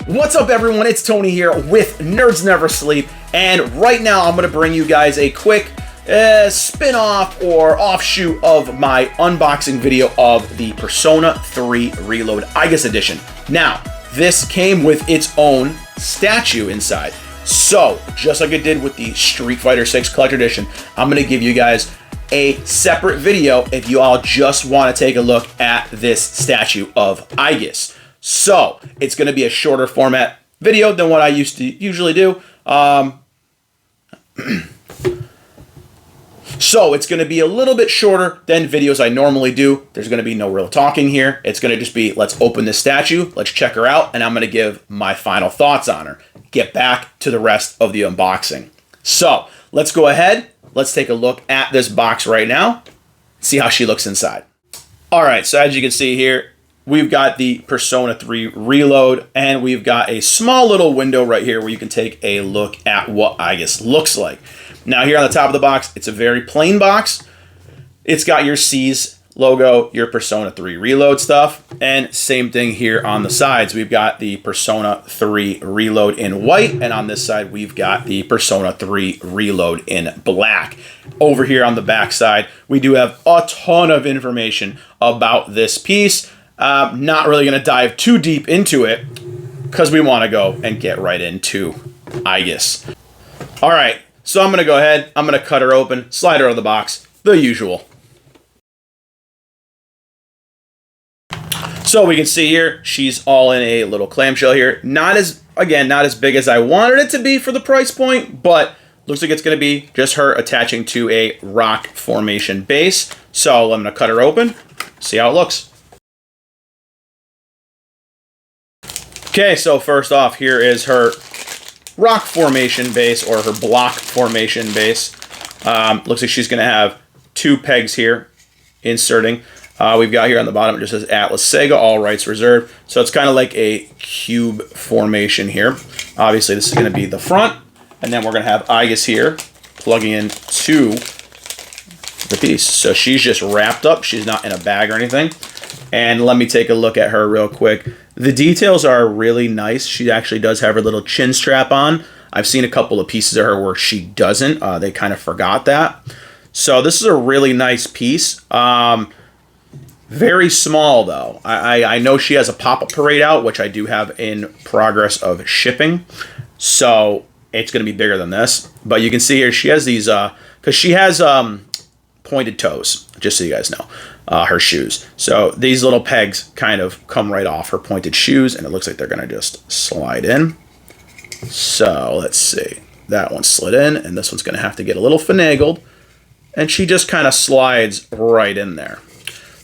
What's up, everyone? It's Tony here with Nerds Never Sleep, and right now I'm going to bring you guys a quick spin-off or offshoot of my unboxing video of the Persona 3 ReLoad Aigis Edition. Now, this came with its own statue inside. So, just like it did with the Street Fighter 6 Collector Edition, I'm going to give you guys a separate video if you all just want to take a look at this statue of Aigis. So, it's going to be a shorter format video than what I usually do. So, it's going to be a little bit shorter than videos I normally do. There's going to be no real talking here. It's going to just be, let's open this statue, let's check her out, and I'm going to give my final thoughts on her. Get back to the rest of the unboxing. So, let's go ahead. Let's take a look at this box right now. See how she looks inside. Alright, so as you can see here, we've got the Persona 3 ReLoad, and we've got a small little window right here where you can take a look at what Aigis looks like. Now here on the top of the box, it's a very plain box. It's got your C's logo, your Persona 3 ReLoad stuff, and same thing here on the sides. We've got the Persona 3 ReLoad in white, and on this side, we've got the Persona 3 ReLoad in black. Over here on the back side, we do have a ton of information about this piece. Not really going to dive too deep into it because we want to go and get right into Aigis. All right, so I'm going to go ahead. I'm going to cut her open, slide her out of the box, the usual. So we can see here, she's all in a little clamshell here. Not as big as I wanted it to be for the price point, but looks like it's going to be just her attaching to a rock formation base. So I'm going to cut her open, see how it looks. Okay, so first off, here is her rock formation base, or her block formation base. Looks like she's going to have two pegs here inserting. We've got here on the bottom, it just says Atlas Sega, all rights reserved. So it's kind of like a cube formation here. Obviously, this is going to be the front, and then we're going to have Aigis here plugging into the piece. So she's just wrapped up. She's not in a bag or anything. And let me take a look at her real quick. The details are really nice. She actually does have her little chin strap on. I've seen a couple of pieces of her where she doesn't. They kind of forgot that. So this is a really nice piece. Very small, though. I know she has a pop-up parade out, which I do have in progress of shipping. So it's going to be bigger than this. But you can see here, she has these, because she has pointed toes, just so you guys know, her shoes. So these little pegs kind of come right off her pointed shoes, and it looks like they're going to just slide in. So let's see. That one slid in, and this one's going to have to get a little finagled. And she just kind of slides right in there.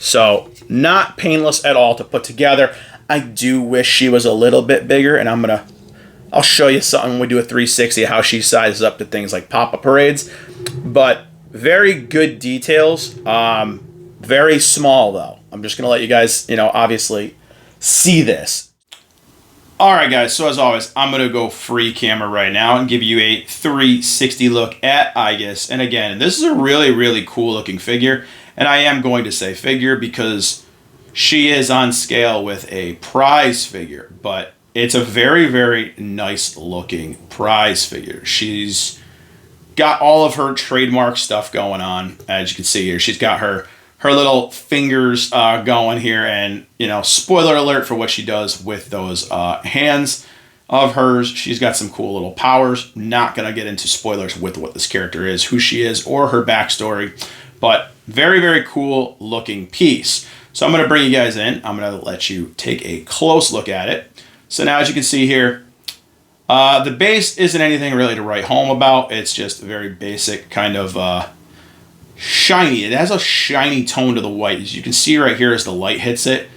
So not painless at all to put together. I do wish she was a little bit bigger, and I'll show you something when we do a 360 how she sizes up to things like pop-up parades. But very good details. Very small, though. I'm just going to let you guys, obviously see this. All right, guys. So as always, I'm going to go free camera right now and give you a 360 look at Aigis. And again, this is a really, really cool looking figure. And I am going to say figure because she is on scale with a prize figure. But it's a very, very nice looking prize figure. She's got all of her trademark stuff going on. As you can see here, she's got her little fingers going here. And, spoiler alert for what she does with those hands of hers. She's got some cool little powers. Not going to get into spoilers with what this character is, who she is, or her backstory. But very, very cool looking piece. So I'm going to bring you guys in. I'm going to let you take a close look at it. So now as you can see here, the base isn't anything really to write home about. It's just very basic, kind of shiny. It has a shiny tone to the white. As you can see right here as the light hits it,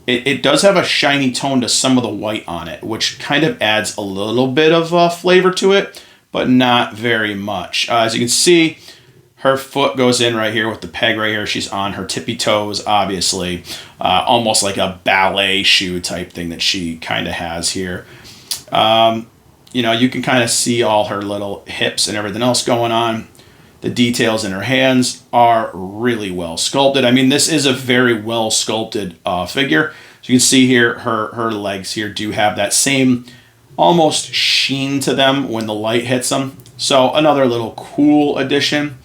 it does have a shiny tone to some of the white on it, which kind of adds a little bit of flavor to it, but not very much. As you can see, her foot goes in right here with the peg right here. She's on her tippy toes, obviously. Almost like a ballet shoe type thing that she kind of has here. You can kind of see all her little hips and everything else going on. The details in her hands are really well sculpted. I mean, this is a very well sculpted figure. So you can see here, her legs here do have that same almost sheen to them when the light hits them. So another little cool addition.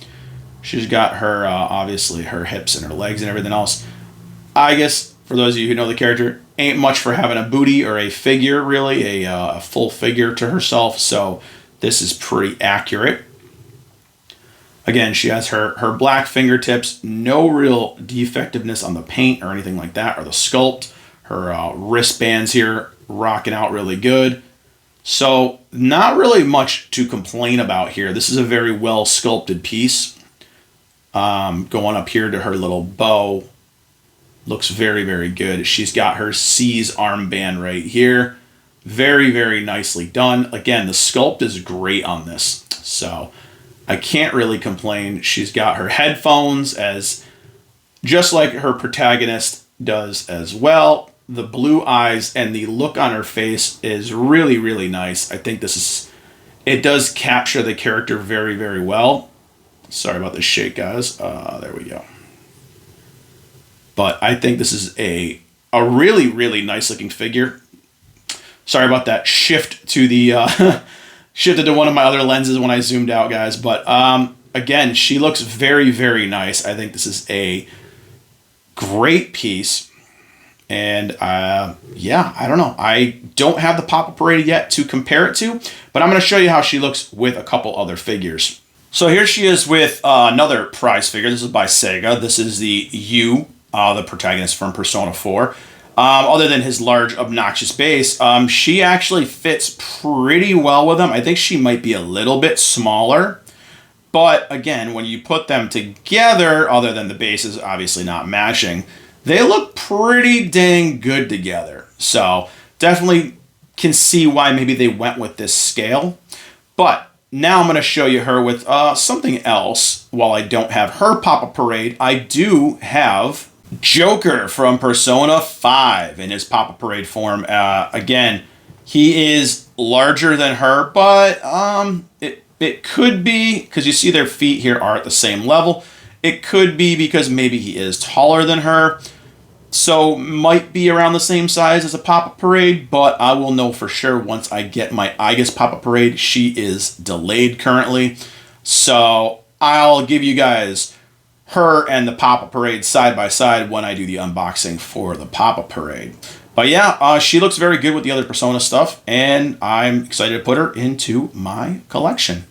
She's got her, obviously, her hips and her legs and everything else. I guess, for those of you who know the character, ain't much for having a booty or a figure, really, a full figure to herself. So this is pretty accurate. Again, she has her black fingertips, no real defectiveness on the paint or anything like that, or the sculpt. Her wristbands here rocking out really good. So not really much to complain about here. This is a very well sculpted piece. Going up here to her little bow. Looks very, very good. She's got her C's armband right here. Very, very nicely done. Again, the sculpt is great on this. So I can't really complain. She's got her headphones as just like her protagonist does as well. The blue eyes and the look on her face is really, really nice. I think it does capture the character very, very well. Sorry about the shake, guys. There we go. But I think this is a really, really nice looking figure. Sorry about that shift to the shifted to one of my other lenses when I zoomed out, guys. But again, she looks very, very nice. I think this is a great piece. And yeah, I don't know. I don't have the Pop-Up Parade yet to compare it to, but I'm going to show you how she looks with a couple other figures. So here she is with another prize figure. This is by Sega. This is the U, the protagonist from Persona 4. Other than his large, obnoxious base, she actually fits pretty well with him. I think she might be a little bit smaller. But again, when you put them together, other than the bases obviously not matching, they look pretty dang good together. So definitely can see why maybe they went with this scale. But now I'm going to show you her with something else. While I don't have her Pop-Up Parade, I do have Joker from Persona 5 in his Pop-Up Parade form. Again, he is larger than her, but it could be, because you see their feet here are at the same level. It could be because maybe he is taller than her. So might be around the same size as a Pop-Up Parade, but I will know for sure once I get my Aigis Pop-Up Parade. She is delayed currently. So I'll give you guys her and the Pop-Up Parade side by side when I do the unboxing for the Pop-Up Parade. But yeah, she looks very good with the other Persona stuff, and I'm excited to put her into my collection.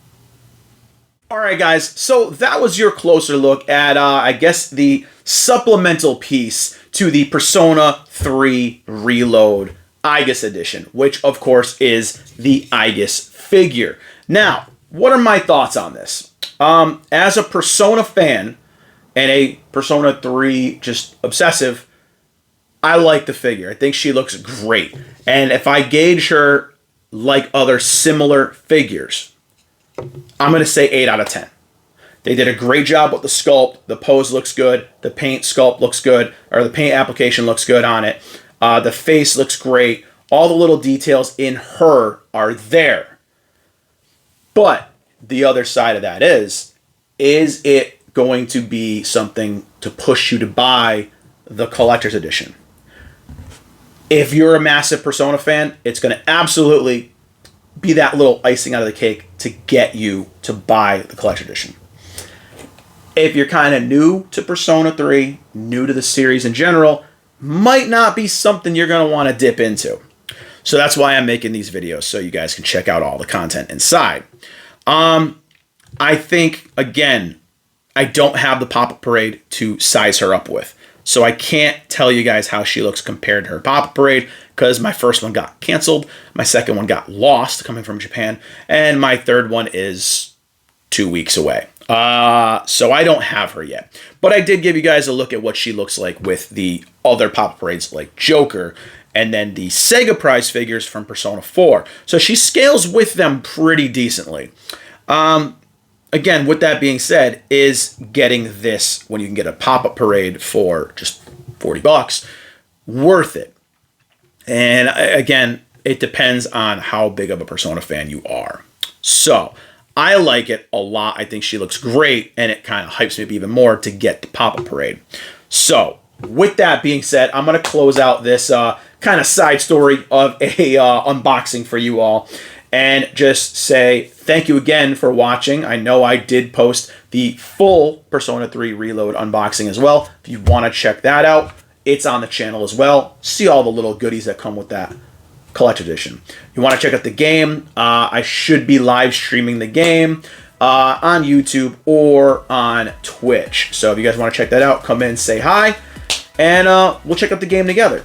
Alright guys, so that was your closer look at, I guess, the supplemental piece to the Persona 3 ReLoad Aigis Edition, which of course is the Aigis figure. Now, what are my thoughts on this? As a Persona fan and a Persona 3 just obsessive, I like the figure. I think she looks great. And if I gauge her like other similar figures, I'm going to say 8 out of 10. They did a great job with the sculpt. The pose looks good. The paint sculpt looks good, or the paint application looks good on it. The face looks great. All the little details in her are there. But the other side of that is it going to be something to push you to buy the collector's edition? If you're a massive Persona fan, it's going to absolutely be that little icing out of the cake to get you to buy the collector's edition. If you're kind of new to Persona 3, new to the series in general, might not be something you're going to want to dip into. So that's why I'm making these videos, so you guys can check out all the content inside. I think, again, I don't have the Pop-Up Parade to size her up with. So I can't tell you guys how she looks compared to her Pop-Up Parade, because my first one got canceled, my second one got lost coming from Japan, and my third one is 2 weeks away. So I don't have her yet. But I did give you guys a look at what she looks like with the other Pop-Up Parades like Joker, and then the Sega prize figures from Persona 4. So she scales with them pretty decently. Again, with that being said, is getting this when you can get a Pop-Up Parade for just 40 bucks worth it? And again, it depends on how big of a Persona fan you are. So I like it a lot. I think she looks great, and it kind of hypes me up even more to get the Pop-Up Parade. So with that being said, I'm going to close out this kind of side story of a unboxing for you all and just say thank you again for watching. I know I did post the full Persona 3 Reload unboxing as well. If you want to check that out, it's on the channel as well. See all the little goodies that come with that collector's edition. You want to check out the game, I should be live streaming the game on YouTube or on Twitch. So if you guys want to check that out, come in, say hi, and we'll check out the game together.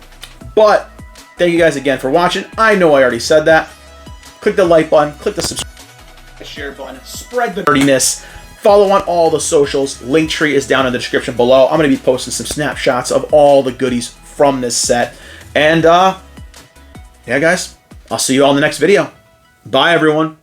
But thank you guys again for watching. I know I already said that. Click the like button, click the subscribe, share button, spread the nerdiness. Follow on all the socials. Linktree is down in the description below. I'm going to be posting some snapshots of all the goodies from this set. And yeah, guys, I'll see you all in the next video. Bye, everyone.